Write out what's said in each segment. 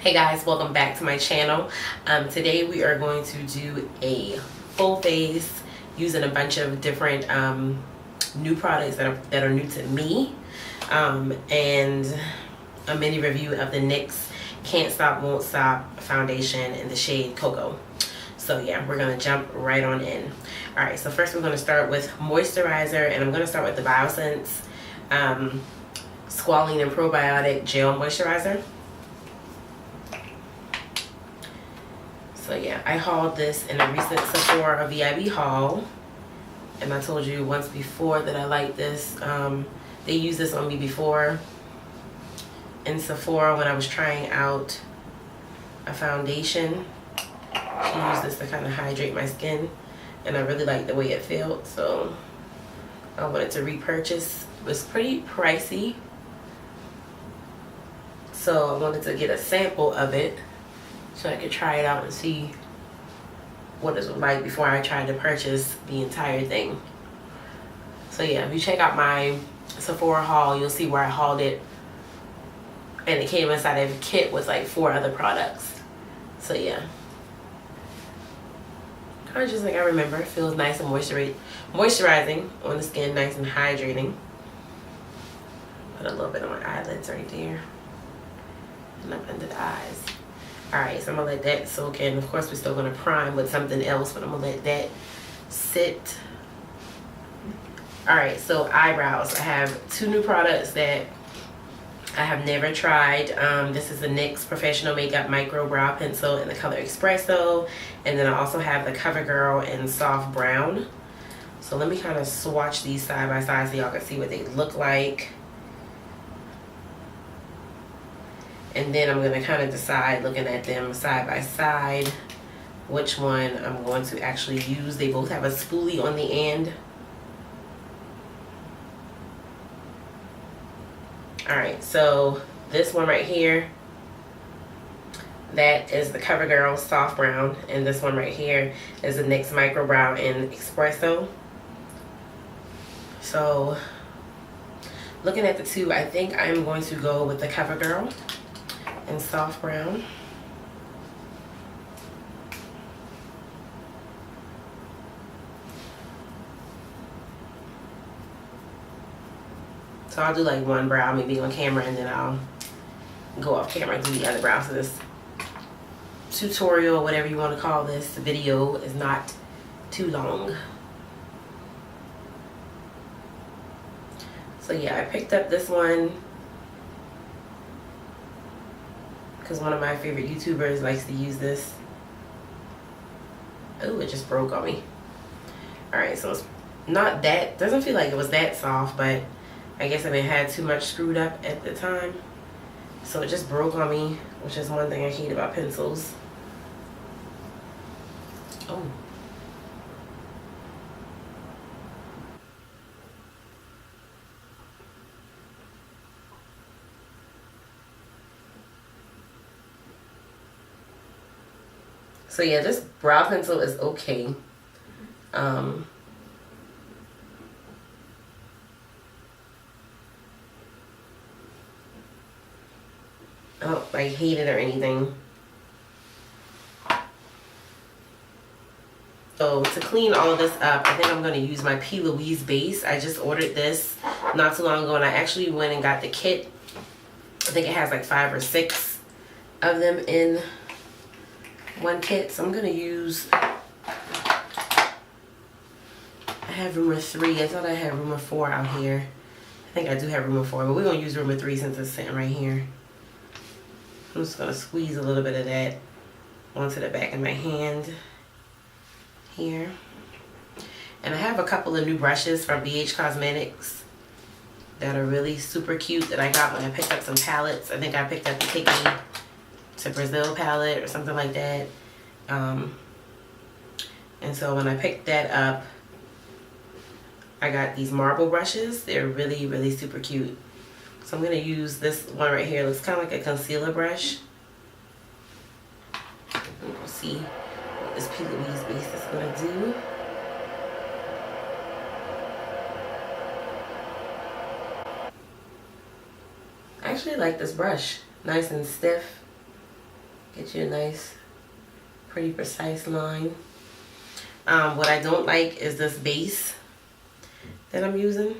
Hey guys, welcome back to my channel. Today we are going to do a full face using a bunch of different new products that are new to me, and a mini review of the NYX Can't Stop Won't Stop foundation in the shade Cocoa. So yeah, we're gonna jump right on in. Alright, so first we're gonna start with moisturizer, and I'm gonna start with the Biosense Squalene and Probiotic Gel Moisturizer. So yeah, I hauled this in a recent Sephora VIB haul, and I told you once before that I like this. They used this on me before in Sephora when I was trying out a foundation. She used this to kind of hydrate my skin, and I really liked the way it felt, so I wanted to repurchase. It was pretty pricey, so I wanted to get a sample of it so I could try it out and see what it was like before I tried to purchase the entire thing. So yeah, if you check out my Sephora haul, you'll see where I hauled it, and it came inside of a kit with like 4 other products. So yeah, kind of just like I remember. It feels nice and moisturizing on the skin, nice and hydrating. Put a little bit on my eyelids right there and up under the eyes. Alright, so I'm going to let that soak in. Of course, we're still going to prime with something else, but I'm going to let that sit. Alright, so eyebrows. I have 2 new products that I have never tried. This is the NYX Professional Makeup Micro Brow Pencil in the color Espresso. And then I also have the CoverGirl in Soft Brown. So let me kind of swatch these side by side so y'all can see what they look like. And then I'm going to kind of decide, looking at them side by side, which one I'm going to actually use. They both have a spoolie on the end. Alright, so this one right here, that is the CoverGirl Soft Brown. And this one right here is the NYX Micro Brow in Espresso. So, looking at the 2, I think I'm going to go with the CoverGirl and Soft Brown. So I'll do like one brow maybe on camera, and then I'll go off camera and do the other brow. So this tutorial, whatever you want to call this, video is not too long. So yeah, I picked up this one because one of my favorite YouTubers likes to use this. Oh, it just broke on me. Alright, so it's not that, doesn't feel like it was that soft, but I guess I didn't have too much screwed up at the time. So it just broke on me, which is one thing I hate about pencils. Oh. So yeah, this brow pencil is okay. I don't like hate it or anything. So to clean all of this up, I think I'm going to use my P. Louise base. I just ordered this not too long ago, and I actually went and got the kit. I think it has like 5 or 6 of them in one kit. So I'm going to use, I have room of 3. I thought I had room of 4 out here. I think I do have room of 4, but we're going to use room of 3 since it's sitting right here. I'm just going to squeeze a little bit of that onto the back of my hand here. And I have a couple of new brushes from BH Cosmetics that are really super cute that I got when I picked up some palettes. I think I picked up the Take Me to Brazil palette or something like that. And so when I picked that up, I got these marble brushes. They're really, really super cute. So I'm going to use this one right here. It looks kind of like a concealer brush. We'll see what this P. Louise base is going to do. I actually like this brush. Nice and stiff. Get you a nice, pretty precise line. What I don't like is this base that I'm using.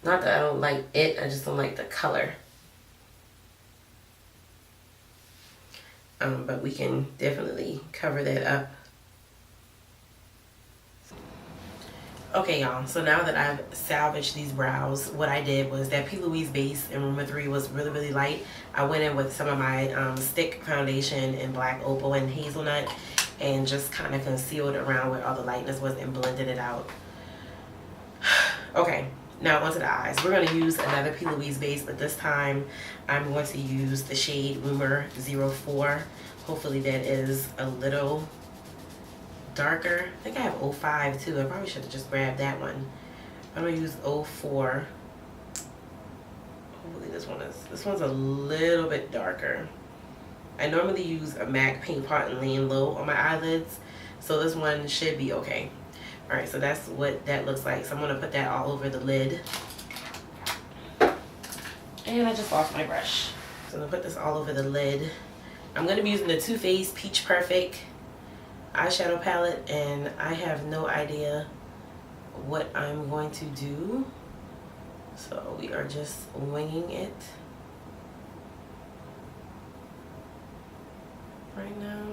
Not that I don't like it, I just don't like the color. But we can definitely cover that up. Okay, y'all, so now that I've salvaged these brows, what I did was that P. Louise base in Room 3 was really, really light. I went in with some of my stick foundation in Black Opal and Hazelnut and just kind of concealed around where all the lightness was and blended it out. Okay, now onto the eyes. We're going to use another P. Louise base, but this time I'm going to use the shade Rumor 04. Hopefully that is a little darker. I think I have 05 too. I probably should have just grabbed that one. I'm gonna use 04. Hopefully this one's a little bit darker. I normally use a MAC paint pot and lean low on my eyelids, so this one should be okay. All right, so that's what that looks like. So I'm gonna put that all over the lid. And I just lost my brush. So I'm gonna put this all over the lid. I'm gonna be using the Too Faced Peach Perfect eyeshadow palette, and I have no idea what I'm going to do, so we are just winging it right now.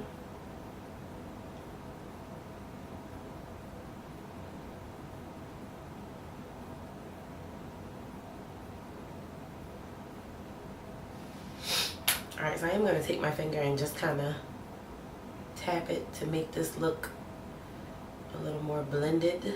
Alright, so I am going to take my finger and just kind of tap it to make this look a little more blended.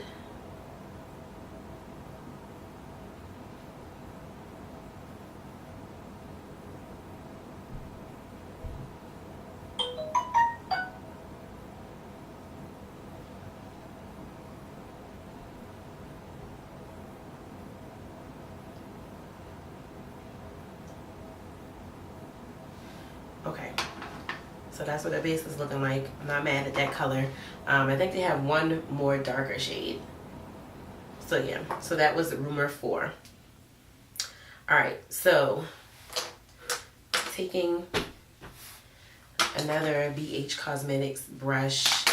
Okay. So that's what the base is looking like. I'm not mad at that color. I think they have one more darker shade. So yeah, so that was Rumor 4. Alright, so taking another BH Cosmetics brush,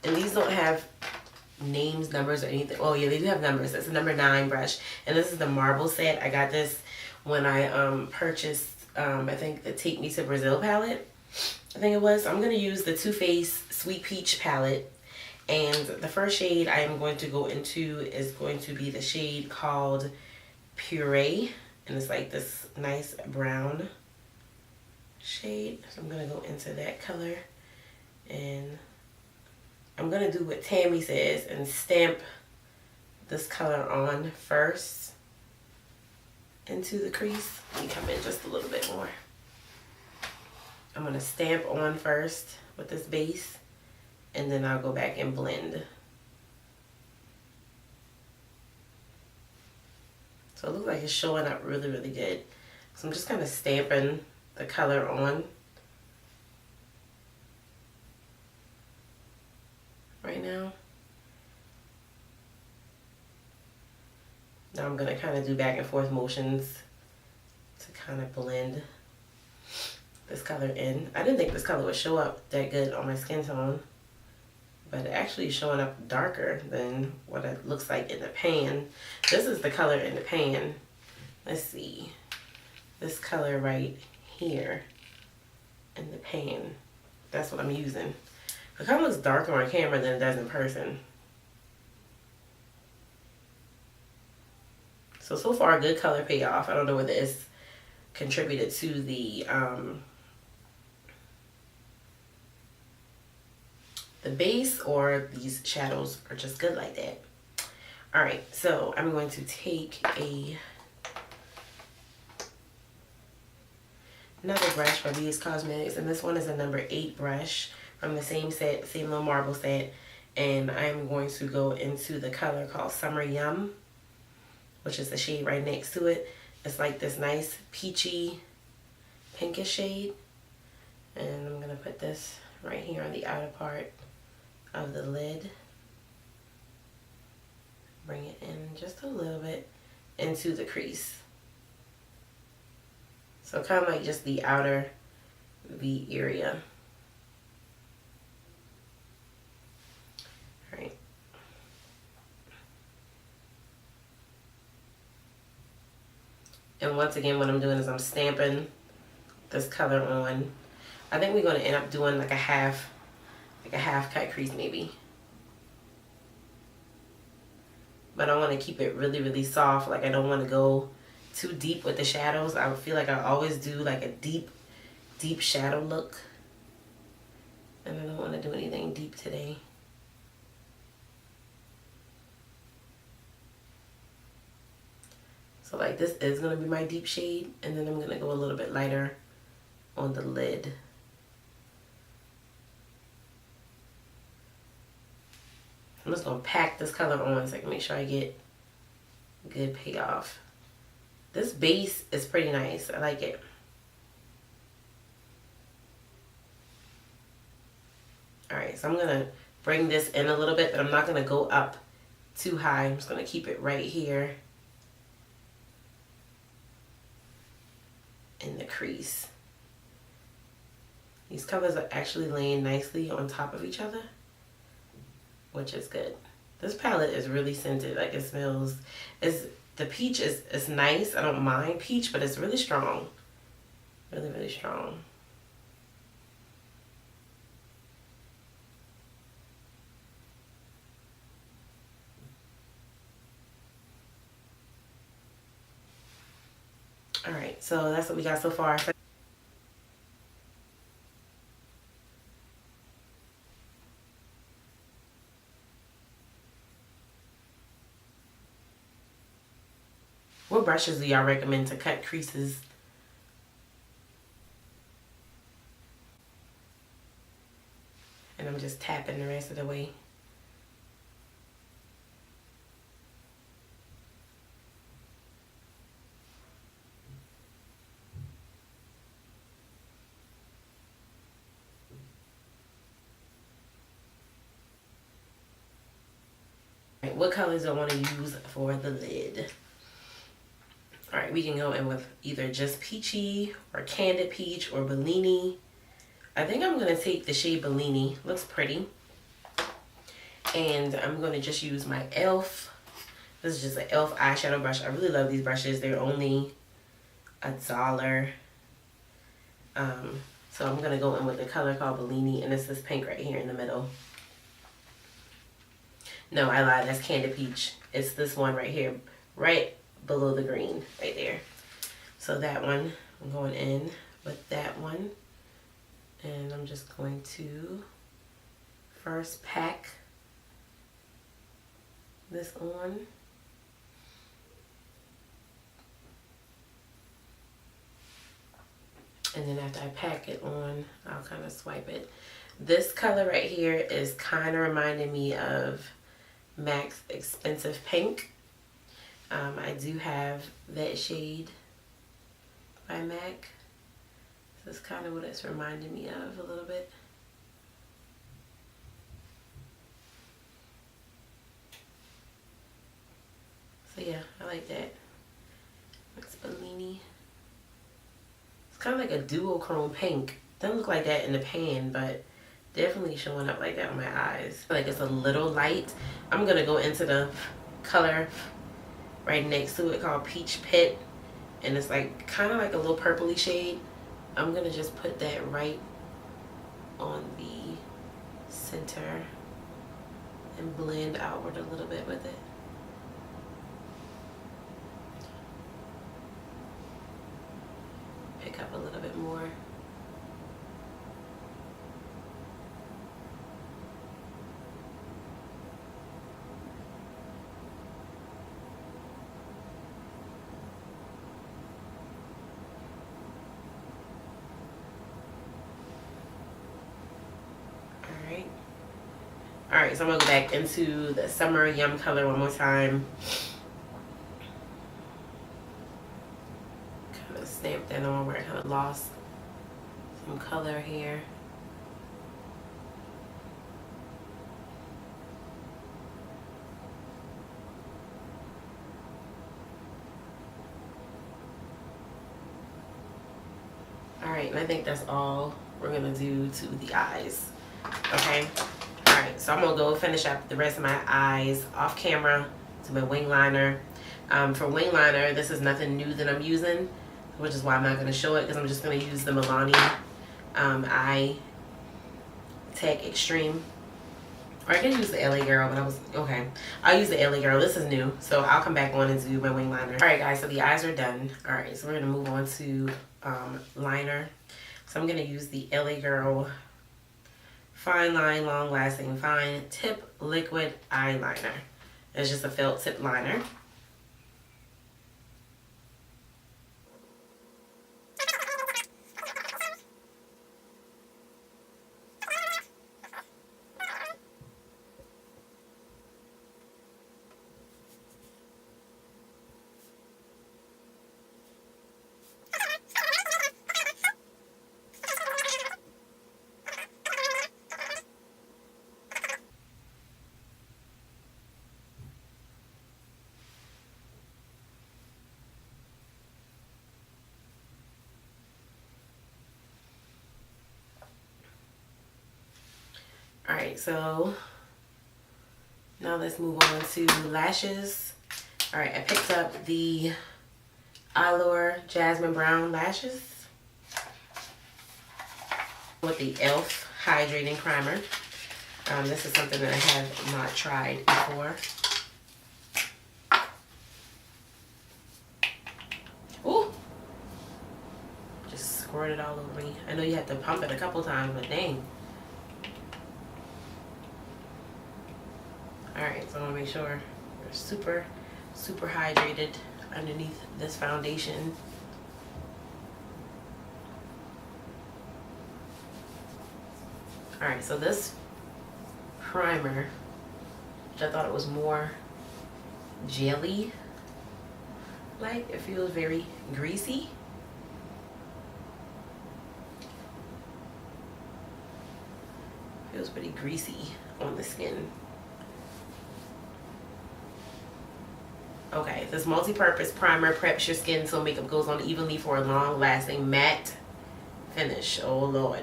and these don't have names, numbers, or anything. Oh yeah, they do have numbers. It's a number 9 brush, and this is the marble set. I got this when I purchased I think the Take Me to Brazil palette. I think it was. I'm going to use the Too Faced Sweet Peach palette. And the first shade I am going to go into is going to be the shade called Puree. And it's like this nice brown shade. So I'm going to go into that color. And I'm going to do what Tammy says and stamp this color on first into the crease. Let me come in just a little bit more. I'm going to stamp on first with this base, and then I'll go back and blend. So it looks like it's showing up really, really good. So I'm just kind of stamping the color on right now. Now I'm going to kind of do back and forth motions to kind of blend this color in. I didn't think this color would show up that good on my skin tone, but it actually is showing up darker than what it looks like in the pan. This is the color in the pan. Let's see. This color right here in the pan. That's what I'm using. The color looks darker on camera than it does in person. So far, a good color payoff. I don't know whether it's contributed to the base or these shadows are just good like that. Alright, so I'm going to take another brush from BH Cosmetics, and this one is a number 8 brush from the same set, same little marble set, and I'm going to go into the color called Summer Yum, which is the shade right next to it. It's like this nice peachy pinkish shade, and I'm gonna put this right here on the outer part of the lid. Bring it in just a little bit into the crease. So kind of like just the outer V area. All right. And once again, what I'm doing is I'm stamping this color on. I think we're going to end up doing like a half cut crease maybe. But I want to keep it really, really soft. Like I don't want to go too deep with the shadows. I feel like I always do like a deep shadow look. And I don't want to do anything deep today. So like this is going to be my deep shade. And then I'm going to go a little bit lighter on the lid. I'm just going to pack this color on so I can make sure I get good payoff. This base is pretty nice. I like it. Alright, so I'm going to bring this in a little bit, but I'm not going to go up too high. I'm just going to keep it right here in the crease. These colors are actually laying nicely on top of each other, which is good. This palette is really scented. Like it smells, the peach is nice. I don't mind peach, but it's really strong. Really, really strong. All right, so that's what we got so far. What brushes do y'all recommend to cut creases? And I'm just tapping the rest of the way. What colors do I want to use for the lid? All right, we can go in with either just peachy or candid peach or Bellini. I think I'm going to take the shade Bellini. Looks pretty. And I'm going to just use my e.l.f. This is just an e.l.f. eyeshadow brush. I really love these brushes. They're only $1. So I'm going to go in with the color called Bellini. And it's this pink right here in the middle. No, I lied. That's Candid Peach. It's this one right here, right below the green, right there. So that one, I'm going in with that one. And I'm just going to first pack this on. And then after I pack it on, I'll kind of swipe it. This color right here is kind of reminding me of MAC's Expensive Pink. I do have that shade by MAC. This is kind of what it's reminding me of a little bit. So yeah, I like that. It's Bellini. It's kind of like a duochrome pink. Doesn't look like that in the pan, but definitely showing up like that on my eyes. I feel like it's a little light. I'm going to go into the color right next to it called Peach Pit. And it's like kind of like a little purpley shade. I'm going to just put that right on the center and blend outward a little bit with it. Pick up a little bit more. Alright, so I'm going to go back into the Summer Yum color one more time. Kind of stamp that on where I kind of lost some color here. And I think that's all we're gonna do to the eyes. Okay. All right. So I'm gonna go finish up the rest of my eyes off camera to my wing liner. For wing liner, this is nothing new that I'm using, which is why I'm not gonna show it, because I'm just gonna use the Milani Eye Tech Extreme. Or I can use the LA Girl, but I'll use the LA Girl. This is new, so I'll come back on and do my wing liner. All right, guys, so the eyes are done. All right, so we're gonna move on to liner. So I'm gonna use the LA Girl Fine Line Long Lasting Fine Tip Liquid Eyeliner. It's just a felt tip liner. All right, so now let's move on to lashes. All right, I picked up the Allure Jasmine Brown lashes with the e.l.f. Hydrating Primer. This is something that I have not tried before. Ooh! Just squirted all over me. I know you have to pump it a couple times, but dang. Alright, so I want to make sure we're super hydrated underneath this foundation. Alright, so this primer, which I thought it was more jelly like, it feels very greasy. Feels pretty greasy on the skin. Okay, this multi-purpose primer preps your skin so makeup goes on evenly for a long-lasting matte finish. Oh Lord.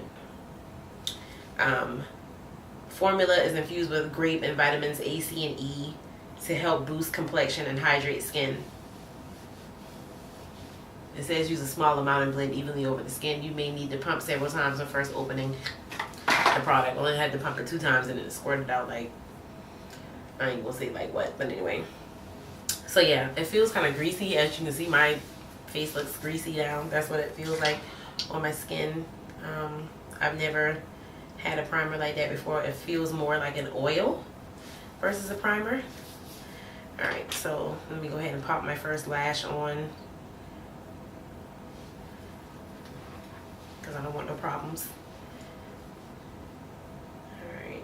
Formula is infused with grape and vitamins A, C, and E to help boost complexion and hydrate skin. It says use a small amount and blend evenly over the skin. You may need to pump several times when first opening the product. I only had to pump it 2 times and it squirted out like, I ain't gonna say like what, but anyway. So yeah, it feels kind of greasy. As you can see, my face looks greasy now. That's what it feels like on my skin. I've never had a primer like that before. It feels more like an oil versus a primer. Alright, so let me go ahead and pop my first lash on, because I don't want no problems. Alright.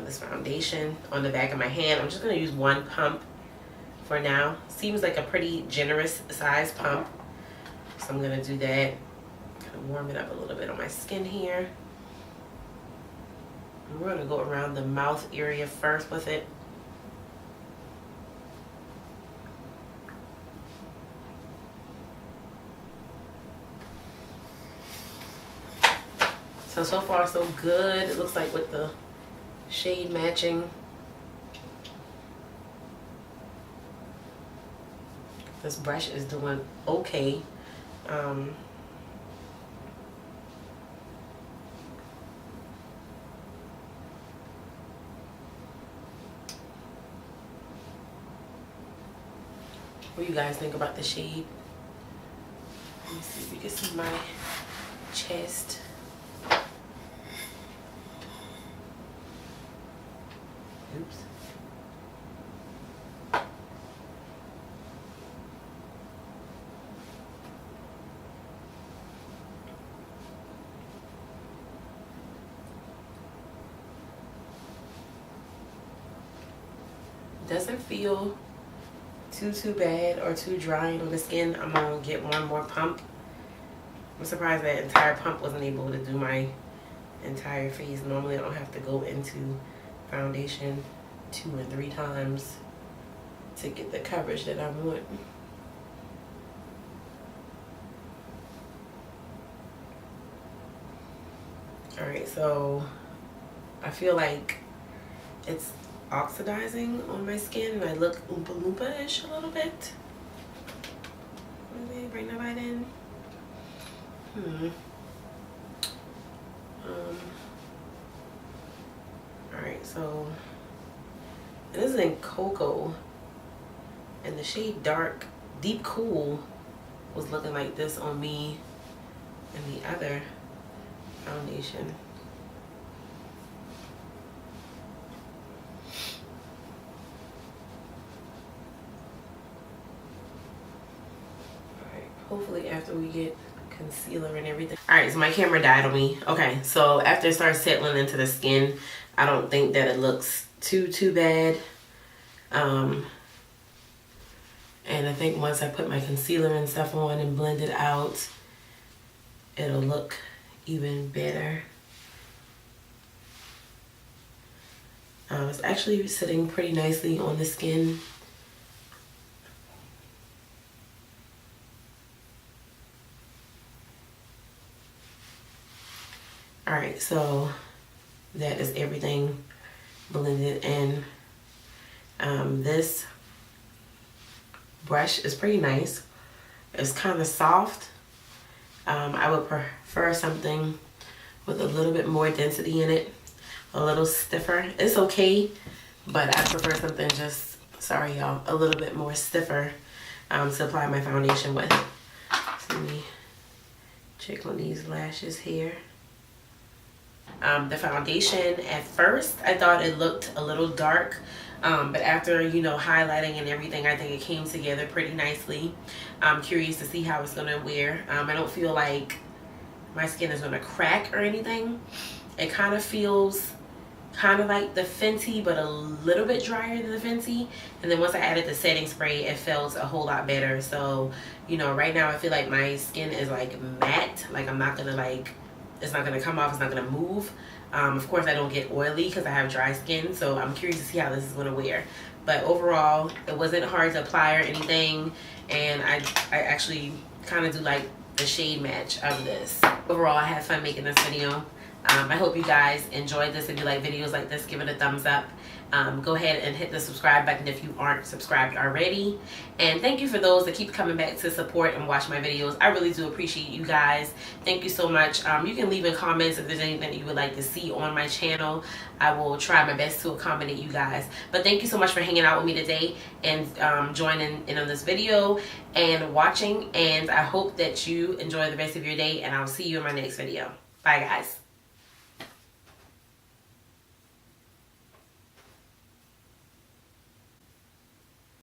This foundation on the back of my hand. I'm just going to use 1 pump for now. Seems like a pretty generous size pump, so I'm going to do that. Kind of warm it up a little bit on my skin here. And we're going to go around the mouth area first with it. So far so good. It looks like with the shade matching. This brush is doing okay. What do you guys think about the shade? Let me see if you can see my chest. Oops. Doesn't feel too bad or too drying on the skin. I'm gonna get one more pump. I'm surprised that entire pump wasn't able to do my entire face. Normally I don't have to go into foundation 2 and 3 times to get the coverage that I want. Alright, so I feel like it's oxidizing on my skin and I look Oompa Loompa-ish a little bit. Maybe bring that right in. Alright, so this is in Cocoa, and the shade Dark Deep Cool was looking like this on me and the other foundation. Alright, hopefully after we get concealer and everything. Alright, so my camera died on me. Okay, so after it starts settling into the skin, I don't think that it looks too bad. And I think once I put my concealer and stuff on and blend it out, it'll look even better. It's actually sitting pretty nicely on the skin. Alright, so that is everything blended in. This brush is pretty nice. It's kind of soft. I would prefer something with a little bit more density in it, a little stiffer. It's okay, but I prefer something just, sorry y'all, a little bit more stiffer to apply my foundation with. So let me check on these lashes here. The foundation, at first I thought it looked a little dark, but after, you know, highlighting and everything, I think it came together pretty nicely. I'm curious to see how it's gonna wear. I don't feel like my skin is gonna crack or anything. It kind of feels kind of like the Fenty, but a little bit drier than the Fenty. And then once I added the setting spray, it felt a whole lot better. So, you know, right now I feel like my skin is like matte. Like I'm not gonna like, it's not gonna come off, it's not gonna move. Of course I don't get oily because I have dry skin, so I'm curious to see how this is gonna wear. But overall, it wasn't hard to apply or anything, and I actually kind of do like the shade match of this. Overall, I had fun making this video. I hope you guys enjoyed this. If you like videos like this, give it a thumbs up. Go ahead and hit the subscribe button if you aren't subscribed already. And thank you for those that keep coming back to support and watch my videos. I really do appreciate you guys. Thank you so much. You can leave in comments if there's anything that you would like to see on my channel. I will try my best to accommodate you guys. But thank you so much for hanging out with me today and joining in on this video and watching. And I hope that you enjoy the rest of your day, and I'll see you in my next video. Bye guys.